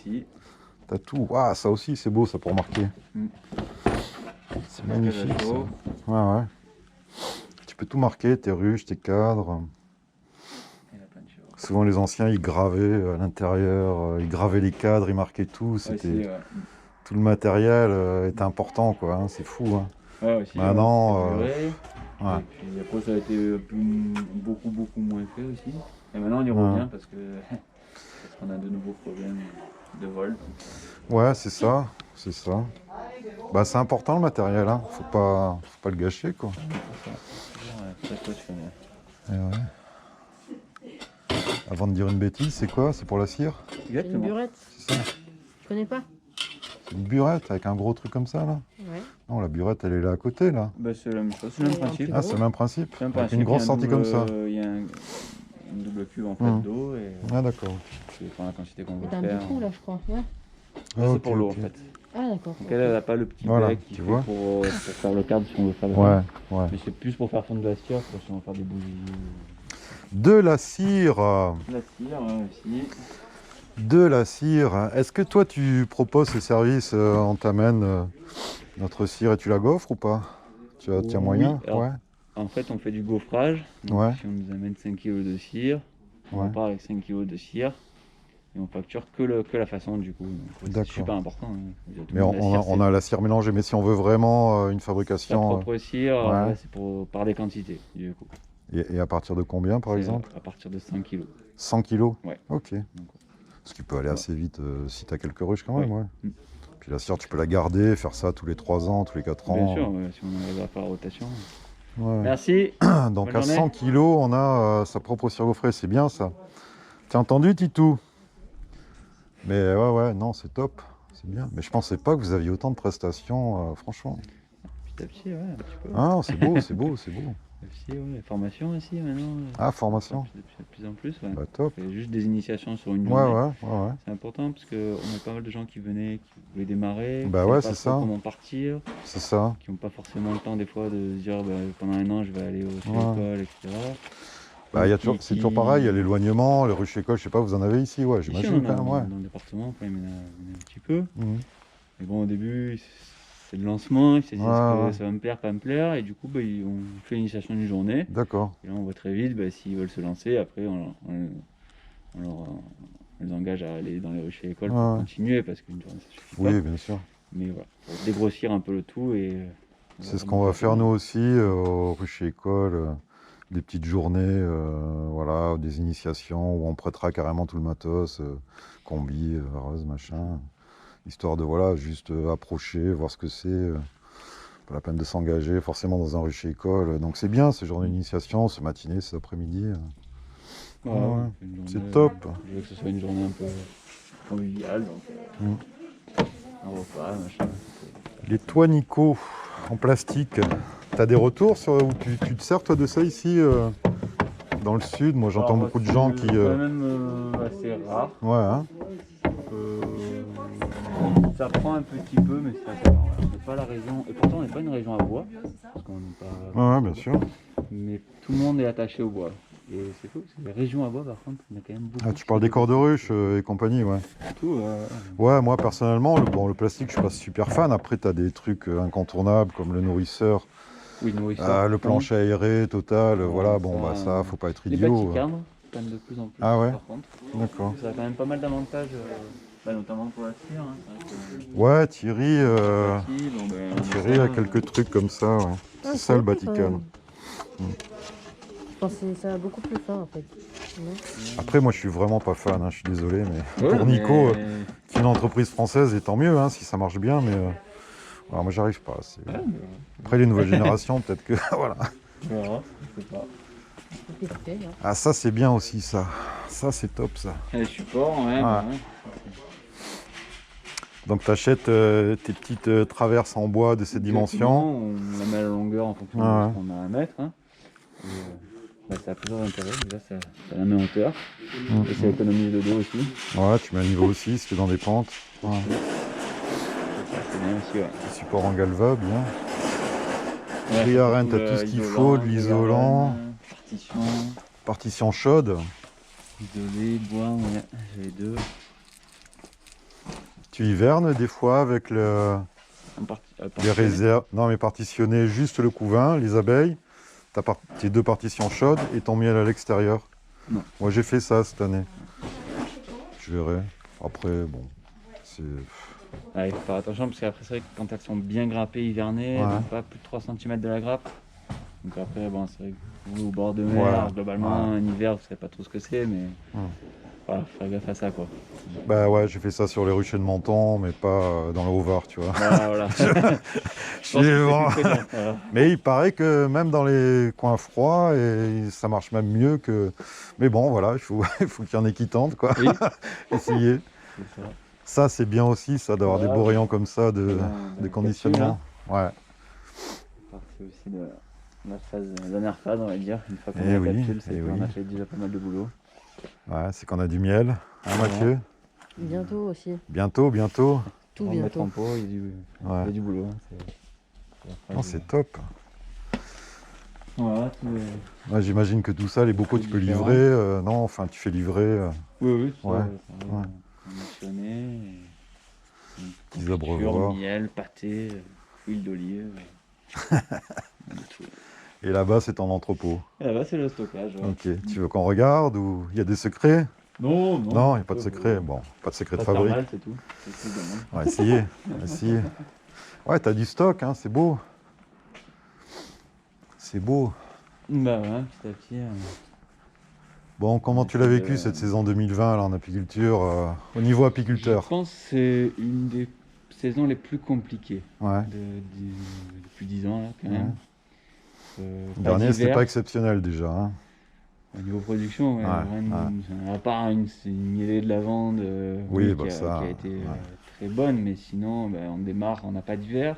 aussi. T'as tout. Ah, ça aussi, c'est beau, ça, pour marquer. Mm. C'est magnifique, ça. Ouais, ouais. Tu peux tout marquer, tes ruches, tes cadres. Et la peinture. Souvent, les anciens, ils gravaient à l'intérieur, ils gravaient les cadres, ils marquaient tout. C'était... Aussi, ouais. Tout le matériel était important, quoi. Hein, c'est fou. Hein. Ouais, aussi, Maintenant, ouais. ouais. Et puis après, ça a été beaucoup moins fait aussi. Et maintenant, on y Ouais. revient parce qu'on a de nouveaux problèmes de vol. Ouais, c'est ça. C'est ça. Bah, c'est important le matériel. Hein. Faut pas le gâcher, quoi. C'est ça. Ouais, très précieux. Et ouais. Avant de dire une bêtise, c'est quoi? C'est pour la cire? C'est une burette. C'est ça. Je connais pas. C'est une burette avec un gros truc comme ça, là? Ouais. Non, la burette, elle est là à côté, là. Bah, c'est la même chose, c'est le même principe. Ah, c'est le même principe? C'est le même Avec principe. une grosse sortie comme ça. Il y a une double cuve en fait d'eau et Ah, d'accord. tu prends la quantité qu'on veut T'as un faire. petit trou là, je crois. Ouais. Ça, c'est pour l'eau en fait. Ah, d'accord. Donc elle n'a pas le petit Voilà, bec tu qui vois. fait pour faire le cadre si on veut faire le Ouais, cadre. ouais. Mais c'est plus pour faire fondre de la cire, pour si on veut faire des bougies. De la cire. La cire aussi. De la cire. Est-ce que toi, tu proposes ce service, on t'amène notre cire et tu la gaufres ou pas? Tu as Oui, moyen? alors, Ouais. En fait, on fait du gaufrage. Donc, Ouais. si on nous amène 5 kg de cire, on Ouais. repart avec 5 kg de cire. Et on facture que la façon du coup. C'est D'accord. super important. Hein. Mais on a la cire mélangée, mais si on veut vraiment une Sa fabrication... propre cire, ouais. ouais, c'est par des quantités du coup. Et à partir de combien, par exemple? À partir de 100 kg. 100 kilos? Ouais. Ok. Donc, Ce qui peut aller assez vite si tu as quelques ruches quand même, ouais. Mm. Puis la cire, tu peux la garder, faire ça tous les 3 ans, tous les 4 ans. Bien sûr, ouais, si on arrive à faire la rotation. Ouais. Merci. Donc Bonne à journée. 100 kilos, on a sa propre cire gaufrée, c'est bien ça. T'as entendu, Titou? Mais ouais, non, c'est top, c'est bien. Mais je pensais pas que vous aviez autant de prestations, franchement. Petit à petit, ouais, un petit peu. Ah, c'est beau, c'est beau, c'est beau. Aussi, ouais, formation aussi maintenant. Ah, formation. De plus en plus, ouais. Bah top. Et juste des initiations sur une Ouais, journée. ouais. C'est important parce qu'on a pas mal de gens qui venaient, qui voulaient démarrer, Bah qui ouais, savaient c'est pas ça. trop comment partir, C'est ça. qui n'ont pas forcément le temps des fois de se dire bah, pendant un an je vais aller au Ouais. l'école, etc. Bah, c'est toujours pareil, il y a l'éloignement, les ruches écoles, je sais pas, vous en avez ici, ouais, Ici, j'imagine on a, quand même, ouais. dans le département, quand même, il y en a un petit peu. Mhm. Mais bon, au début, c'est le lancement, ils se disent Ouais, que ouais. ça va me plaire, pas me plaire, et du coup, bah, on fait l'initiation d'une journée. D'accord. Et là, on voit très vite, bah, s'ils veulent se lancer, après, on les engage à aller dans les ruches et écoles pour Ouais. continuer, parce qu'une journée, ça suffit Oui, pas. bien sûr. Mais voilà, pour dégrossir un peu le tout. Et C'est ce qu'on va faire nous aussi aux ruches et écoles, des petites journées, voilà, des initiations où on prêtera carrément tout le matos, combi, vareuse, machin, histoire de voilà, juste approcher, voir ce que c'est. Pas la peine de s'engager forcément dans un ruche et école. Donc c'est bien ces journées d'initiation, ce matinée, cet après-midi. voilà, Ouais, on fait une journée, c'est top. Je veux que ce soit une journée un peu conviviale, donc un repas, machin. Les toits Nico en plastique, t'as des retours sur où tu te sers toi de ça ici dans le sud? Moi j'entends Alors, beaucoup de gens qui... c'est quand même assez rare. Ouais, hein. Ça prend un petit peu, mais c'est assez rare. On n'est pas la région, et pourtant on n'est pas une région à bois, parce qu'on n'est pas. Ouais, bien sûr. Mais tout le monde est attaché au bois. Et c'est fou, c'est les régions à bois par contre, il y en a quand même beaucoup. Ah, tu parles des corps de ruche et compagnie, ouais. Tout, Ouais, moi personnellement, le plastique, je suis pas super fan. Après, t'as des trucs incontournables comme le nourrisseur, oui, nourrisseur. le plancher aéré, total. Ouais, voilà, bon, ça, bah ça, faut pas être Les idiot. bâtis-cadres, quand même de plus en plus, Ah ouais. par contre. D'accord. Ça a quand même pas mal d'avantages, notamment pour la cire. Hein. Ouais, Thierry, Thierry a quelques trucs comme ça, ouais. C'est ça le Vatican. Je pensais que ça va beaucoup plus fin en fait. Non. Après, moi, je suis vraiment pas fan, hein, je suis désolé, mais Ouais, pour Nico, mais- qui est une entreprise française, et tant mieux, hein, si ça marche bien, mais alors, moi, j'arrive pas. Après, les nouvelles générations, peut-être que, voilà. On verra, je sais pas. Faut tester, hein. Ah, ça, c'est bien aussi, ça. Ça, c'est top, ça. Et les supports, ouais. Donc, tu achètes tes petites traverses en bois de ces dimensions. On la met à la longueur en fonction de ce qu'on a à mettre. Hein. Et, ça a plusieurs intérêts. Déjà, ça la met en hauteur. Et ça économise le dos aussi. Ouais, tu mets un niveau aussi, si tu es dans des pentes. Ouais. C'est bien aussi, ouais. Le support en galva, bien. Ouais, Triarène, surtout, t'as tout ce qu'il faut, de l'isolant. Partition. Partition chaude. Isolé, bois, ouais. J'ai les deux. Tu hivernes des fois avec les réserves. Non, mais partitionner juste le couvain, les abeilles, tes 2 partitions chaudes et ton miel à l'extérieur. Non. Moi, j'ai fait ça cette année. Je verrai. Après, bon, c'est... Ouais, il faut faire attention parce qu'après, c'est vrai que quand elles sont bien grappées, hivernées, elles Ouais. n'ont pas plus de 3 cm de la grappe. Donc après, bon, c'est vrai que vous, au bord de mer, Ouais. globalement, Ouais. en hiver, vous savez pas trop ce que c'est, mais Hmm. voilà, faut faire gaffe à ça, quoi. Bah ouais, j'ai fait ça sur les ruchers de Menton, mais pas dans le Haut-Var, tu vois. Voilà. Je pense J'ai- que c'est bon. plus prudent. Voilà. Mais il paraît que même dans les coins froids, et ça marche même mieux que... Mais bon, voilà, il faut qu'il y en ait qui tentent, quoi. Oui, Essayer. c'est ça. Ça, c'est bien aussi, ça, d'avoir des Voilà. beaux rayons comme ça de Dans la conditionnement. Ouais. C'est aussi de la dernière phase, on va dire. Une fois qu'on Eh a la oui, capsule, c'est eh qu'on oui. a fait déjà pas mal de boulot. Ouais, c'est qu'on a du miel. Hein, Mathieu? Bientôt aussi. Bientôt, bientôt. Tout On va mettre bientôt. en pot, il y a du boulot. Hein. Non, c'est top. Voilà, Ouais, j'imagine que tout ça, les bocaux, tu peux différent. livrer. Non, enfin, tu fais livrer. Oui, ça, Ouais. pareil, conditionné, Petits confiture, abreuvoirs. miel, pâté, huile d'olive. De tout. Et là-bas, c'est ton entrepôt. Et là-bas, c'est le stockage. Ouais. Ok. Tu veux qu'on regarde ou il y a des secrets? Non, Non, il n'y a pas de secret. Bon, pas de secret de Pas fabrique. thermal, c'est tout. C'est tout le monde. On va essayer. On va essayer. Ouais, t'as du stock, hein, c'est beau. C'est beau. Bah ouais, petit à petit. Bon, comment tu l'as vécu cette saison 2020 là, en apiculture, au niveau Je apiculteur? pense que c'est une des saisons les plus compliquées Ouais. depuis 10 ans, là, quand même. Le Pas dernier, c'était d'hiver. pas exceptionnel déjà. Hein. Au niveau production, ouais, Ouais, vraiment, à part une mêlée de lavande Oui, qui ça, a été ouais. très bonne, mais sinon, on n'a pas d'hiver.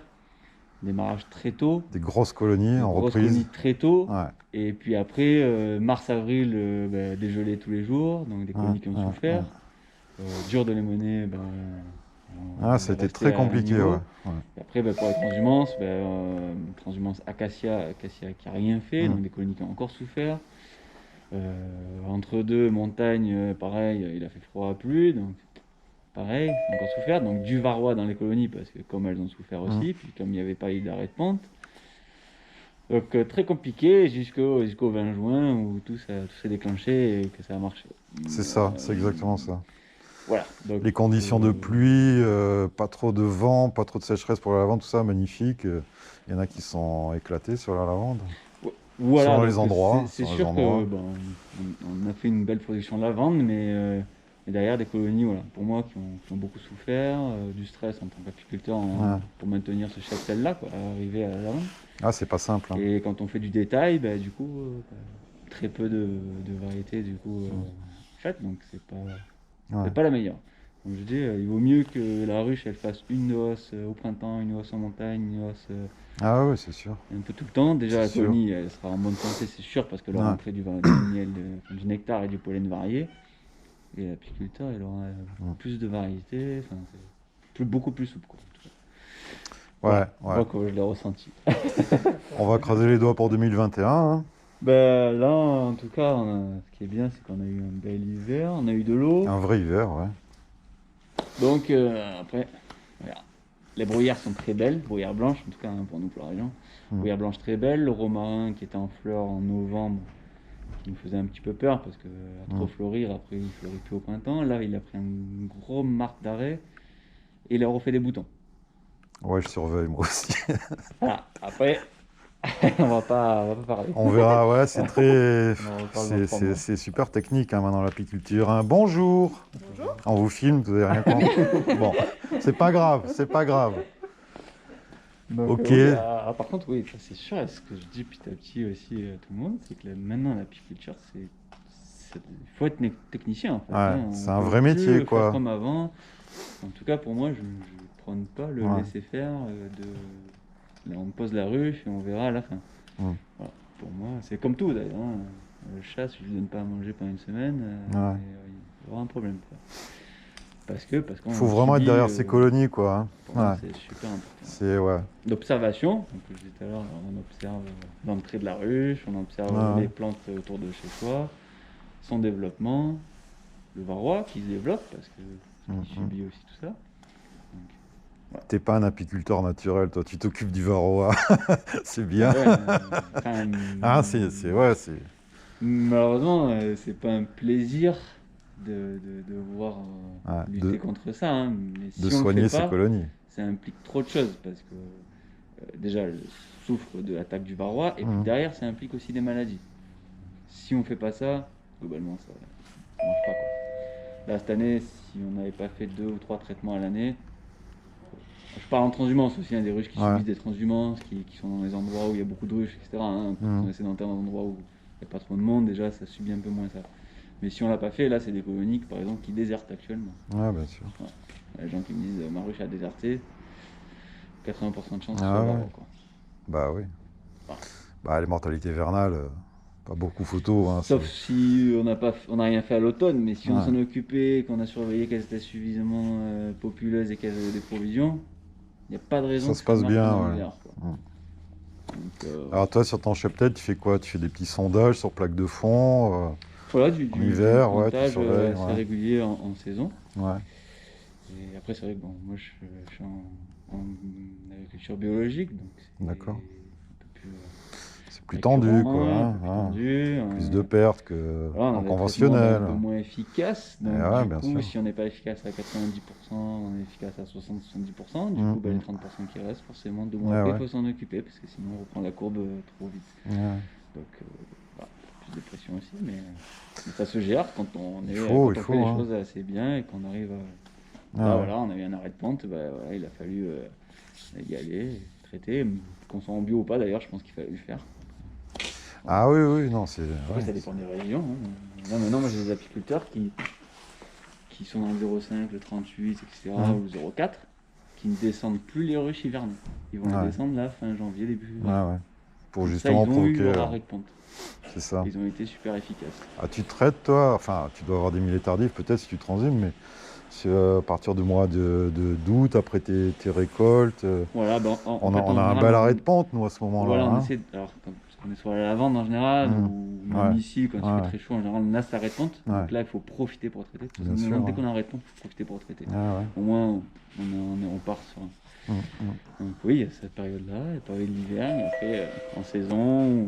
Démarrage très tôt. Des grosses colonies en Grosse reprise. colonie très tôt. Ouais. Et puis après, mars-avril, dégelé tous les jours, donc des colonies qui ont souffert. Dur de les mener, Ça a été très compliqué. Ouais. Et après, pour les transhumances, transhumance acacia qui a rien fait, donc des colonies qui ont encore souffert. Entre deux montagnes, pareil, il a fait froid, plu, donc pareil, encore souffert. Donc du varroa dans les colonies, parce que comme elles ont souffert aussi, puis comme il n'y avait pas eu d'arrêt de pente. Donc très compliqué jusqu'au 20 juin où tout s'est déclenché et que ça a marché. C'est ça, c'est exactement ça. Voilà. Donc, Les conditions de pluie, pas trop de vent, pas trop de sécheresse pour la lavande, tout ça, magnifique. Il y en a qui sont éclatés sur la lavande. voilà, selon les endroits. C'est selon les sûr endroits. que on a fait une belle production de lavande, mais derrière des colonies, voilà, pour moi, qui ont beaucoup souffert, du stress en tant qu'apiculteur pour maintenir ce cheptel-là, quoi, arriver à la lavande. Ah, c'est pas simple. Hein. Et quand on fait du détail, du coup, très peu de variétés du coup faites, donc c'est pas la meilleure. Comme je dis, il vaut mieux que la ruche elle fasse une hausse au printemps, une hausse en montagne, une hausse Ah oui, c'est sûr. un peu tout le temps. Déjà la C'est sûr. colonie elle sera en bonne santé, c'est sûr, parce que leur rentrée du miel, du nectar et du pollen varié. Et l'apiculteur il aura plus de variétés, enfin, c'est beaucoup plus souple, quoi. Ouais. Moi, comme je l'ai ressenti. On va creuser les doigts pour 2021. Hein. Là, en tout cas, ce qui est bien, c'est qu'on a eu un bel hiver, on a eu de l'eau. Un vrai hiver, ouais. Donc, après, voilà. Les bruyères sont très belles, bruyères blanches, en tout cas pour nous, pour la région. Bruyères blanches très belles, le romarin qui était en fleurs en novembre, qui nous faisait un petit peu peur parce que à trop fleurir, après il fleurit plus au printemps. Là, il a pris un gros marque d'arrêt et il a refait des boutons. Ouais, je surveille moi aussi. Voilà, après, on va pas parler. On verra, ouais, c'est très. On en reparle dans 3 mois. C'est super technique hein, maintenant l'apiculture. Hein. Bonjour. Bonjour. On vous filme, vous n'avez rien compris. Bon, c'est pas grave, c'est pas grave. Donc, ok. Par contre, oui, ça c'est sûr, et ce que je dis petit à petit aussi à tout le monde, c'est que maintenant l'apiculture, il faut être technicien en fait. Ouais, c'est un vrai métier quoi. Faire comme avant. En tout cas, pour moi, je ne prône pas le laisser faire. Là, on pose la ruche et on verra à la fin. Voilà. Pour moi, c'est comme tout d'ailleurs. Hein. Le chat, si je lui donne pas à manger pendant une semaine, il y aura un problème. Quoi. Parce qu'on faut vraiment être derrière ces colonies quoi. Hein. Pour moi, c'est super important. C'est L'observation, comme je disais tout à l'heure, on observe l'entrée de la ruche, on observe les plantes autour de chez soi, son développement, le varroa qui se développe parce qu'il subit aussi tout ça. T'es pas un apiculteur naturel, toi, tu t'occupes du varroa. C'est bien. Ouais, enfin, Ah, c'est... malheureusement, c'est pas un plaisir de voir Ouais, lutter contre ça, hein. Mais de si on le fait soigner ces pas, colonies. ça implique trop de choses parce que déjà, elle souffre de l'attaque du varroa et puis Mhm. derrière, ça implique aussi des maladies. Si on fait pas ça, globalement, ça marche pas, quoi. Là, cette année, si on n'avait pas fait 2 ou 3 traitements à l'année, je parle en transhumance aussi, hein, des ruches qui Ouais. subissent des transhumances, qui sont dans des endroits où il y a beaucoup de ruches, etc. Hein. Quand on est sédentaire dans des endroits où il n'y a pas trop de monde, déjà, ça subit un peu moins ça. Mais si on l'a pas fait, là, c'est des colonies, par exemple, qui désertent actuellement. Ouais, bien sûr. Il y a des gens qui me disent ma ruche a déserté, 80% de chance que ce Ah soit le ouais. varroa, quoi. Bah oui. Ah. Bah, les mortalités vernales, pas beaucoup photo. Hein, Sauf si on n'a rien fait à l'automne, mais si on Ouais. s'en occupait, qu'on a surveillé qu'elles étaient suffisamment populeuses et qu'elles avaient des provisions, il n'y a pas de raison Ça que se ça passe marche bien, pendant ouais. l'hiver, quoi. Mm. Donc, Alors toi, sur ton cheptel, tu fais quoi? Tu fais des petits sondages sur plaque de fond voilà, en du hiver, ouais, tu pontage surveilles, assez ouais. régulier en saison. Ouais. Et après, c'est vrai que bon, moi je suis en agriculture biologique, donc c'est D'accord. un peu plus C'est plus tendu, récurrent, quoi. un Hein, peu plus hein. tendu. Plus de pertes que Voilà, on en a des traitements un conventionnel. peu moins efficaces. Et Donc, ouais, du bien coup, sûr. si on n'est pas efficace à 90%, on est efficace à 60-70%. Du Mm, coup, bah, les mm. 30% qui restent, forcément, 2 mois Ouais, après, il ouais. faut s'en occuper parce que sinon, on reprend la courbe trop vite. Ouais. Donc, voilà, plus de pression aussi, mais ça se gère quand on, Il quand on fait faut, les hein. choses assez bien et qu'on arrive à. Ah Là, ouais. voilà, on a eu un arrêt de pente, bah, voilà, il a fallu y aller, traiter. Qu'on soit en bio ou pas, d'ailleurs, je pense qu'il fallait le faire. Voilà. Ah oui, oui, non, c'est... Après, Ouais. ça dépend des régions, hein. Là, maintenant, moi, j'ai des apiculteurs qui sont dans le 0,5, le 38, etc., Mhm. ou le 0,4, qui ne descendent plus les ruches hivernées. Ils vont les Ouais. descendre là, fin janvier, début Ouais, février. ouais. Pour Comme ça, justement ils ont eu provoquer... leur arrêt de pente. c'est ça. Ils ont été super efficaces. Ah, tu traites, toi, enfin, tu dois avoir des millets tardifs, peut-être, si tu transhumes, mais c'est, à partir du mois d'août, après tes récoltes, Voilà, ben, en on a, fait, on en a un général, bel arrêt de pente, nous, à ce voilà, moment-là. on Hein. essaie. Alors, parce qu'on est sur la lavande en général, Mhm. ou même Ouais. ici, quand il Ouais. fait très chaud, en général, on a cet arrêt de pente. Ouais. Donc là, il faut profiter pour traiter. De toute Bien façon, sûr, dès ouais. qu'on a un arrêt de pente, il faut profiter pour traiter. Ah ouais. Au moins, on part sur. Mhm. Donc oui, il y a cette période-là, la période d'hiver, et après, en saison,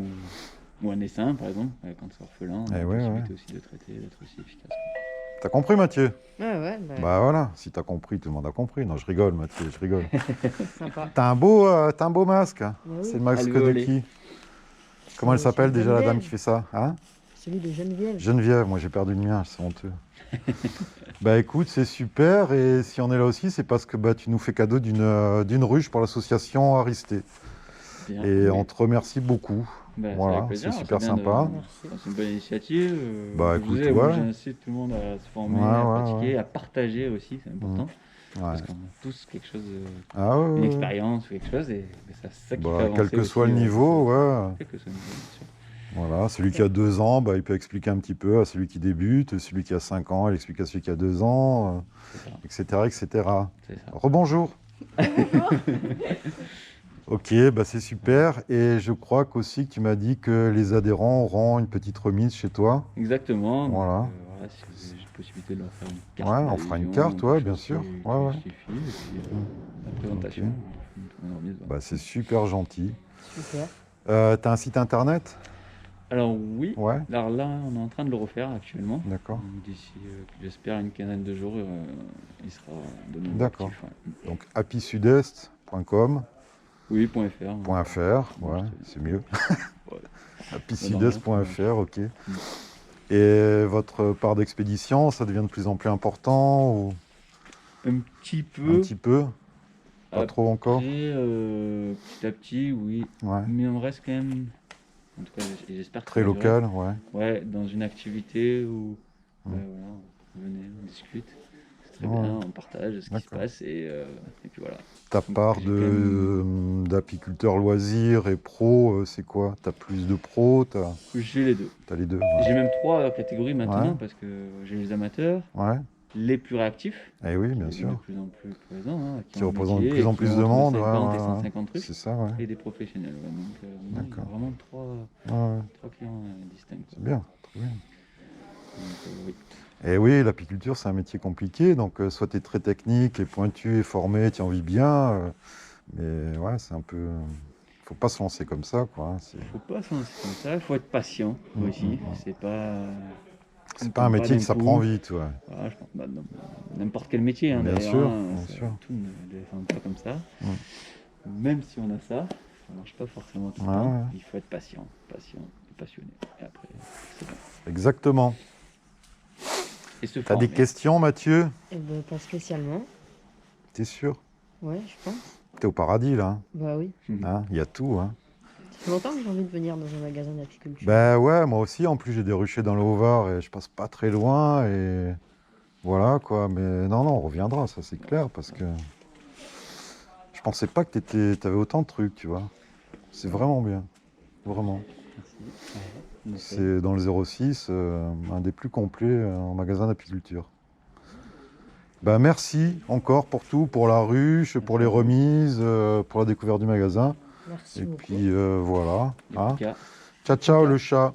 ou en essaim, par exemple, quand c'est orphelin, on a Eh la ouais, possibilité aussi de traiter, d'être aussi efficace. T'as compris, Mathieu? Ouais, ouais, bah, Bah voilà, si t'as compris, tout le monde a compris. Non, je rigole, Mathieu, je rigole. sympa. T'as un beau masque. Bah oui. C'est le masque de Alvéolé. qui? Comment elle C'est s'appelle déjà, la dame Geneviève. qui fait ça? Hein? Celui de Geneviève. Geneviève, moi j'ai perdu le mien, c'est honteux. Bah écoute, c'est super, et si on est là aussi, c'est parce que bah, tu nous fais cadeau d'une ruche pour l'association Aristée. Bien. Et Oui. on te remercie beaucoup. Bah, c'est Voilà, avec plaisir, c'est super bien sympa. Merci. c'est une bonne initiative. Bah, Comme je écoute, disais, moi ouais. j'incite tout le monde à se former, Ouais, à ouais, pratiquer, ouais. à partager aussi, c'est important. Ouais. Parce qu'on a tous quelque chose, Ah ouais, une ouais, ouais. expérience ou quelque chose, et c'est ça qui fait Bah, avancer quel que aussi, soit le niveau, ouais. quel que soit le niveau, bien sûr. Voilà, celui qui a 2 ans, bah, il peut expliquer un petit peu à celui qui débute, celui qui a 5 ans, il explique à celui qui a 2 ans, C'est ça. etc., etc. C'est ça. Rebonjour. Ok, bah c'est super. Et je crois qu'aussi que tu m'as dit que les adhérents auront une petite remise chez toi. Exactement. Donc, Voilà. voilà, si vous avez la possibilité de leur faire une carte. Ouais, on fera une d'adhésion, carte, quelque ouais, chose bien sûr. qui Ouais, ouais. justifie, et puis la présentation. Ok. Une remise, voilà. Bah, c'est super gentil. Super. T'as un site internet? Alors oui, Ouais, alors là on est en train de le refaire actuellement. d'accord. Donc, d'ici, j'espère, une quinzaine de jours, il sera de nouveau D'accord. actif. Ouais. Donc happysudest.com.fr, Oui, .fr. ouais, c'est mieux. Ouais. happysudest.fr, ok. Et votre part d'expédition, ça devient de plus en plus important ou Un petit un peu. petit peu? Pas trop encore? Après, petit à petit, oui. Ouais. Mais on reste quand même, en tout cas j'espère que ça Très va durer. local, ouais. Ouais, dans une activité où Mm. voilà, venez, on discute. C'est très Ouais. bien, on partage ce qui se D'accord. passe, et puis voilà. Ta Donc, part j'ai quand même- d'apiculteur loisirs et pro, c'est quoi? T'as plus de pro, J'ai les deux. t'as les deux? J'ai Ouais. même 3 catégories maintenant, Ouais. parce que j'ai les amateurs, Ouais. les plus réactifs, Eh oui, bien de sûr. plus en plus présents, hein, Qui ont un représentent de métier plus et en qui plus ont de entre monde. Ouais, 50 et ouais, 150 ouais. ruches, C'est ça, ouais. et des professionnels. Ouais. Donc, il y a D'accord. vraiment trois Ouais, ouais. clients distincts. C'est bien, très bien. Donc, oui. Et oui, l'apiculture, c'est un métier compliqué. Donc, soit tu es très technique et pointu et formé, tu en vis bien. Mais ouais, c'est un peu. Faut pas se lancer comme ça, quoi. Hein. Faut pas se lancer comme ça, il faut être patient aussi. C'est pas. C'est On pas un tombe métier d'un qui s'apprend coup. vite, ouais. Voilà, je pense, n'importe quel métier, hein, Bien d'ailleurs, sûr, hein, bien sûr. tout ne descend pas comme ça. Mm. Même si on a ça, ça marche pas forcément tout le Ouais, temps. ouais. Il faut être patient et passionné. Et après, c'est bon. Exactement. Et se T'as des former. questions, Mathieu? Eh ben, pas spécialement. T'es sûr? Ouais, je pense. T'es au paradis, là. Hein. Bah oui. Hein, il y a tout, hein. Ça fait longtemps que j'ai envie de venir dans un magasin d'apiculture. Ben ouais, moi aussi. En plus, j'ai des ruchers dans le Haut-Var et je passe pas très loin. Et voilà, quoi. Mais non, on reviendra, ça c'est clair, parce que je pensais pas que t'avais autant de trucs, tu vois. C'est vraiment bien. Vraiment. Merci. C'est dans le 06, un des plus complets en magasin d'apiculture. Ben merci encore pour tout, pour la ruche, pour les remises, pour la découverte du magasin. Merci Et beaucoup. puis voilà. En Hein. tout cas, Ciao, ciao le chat.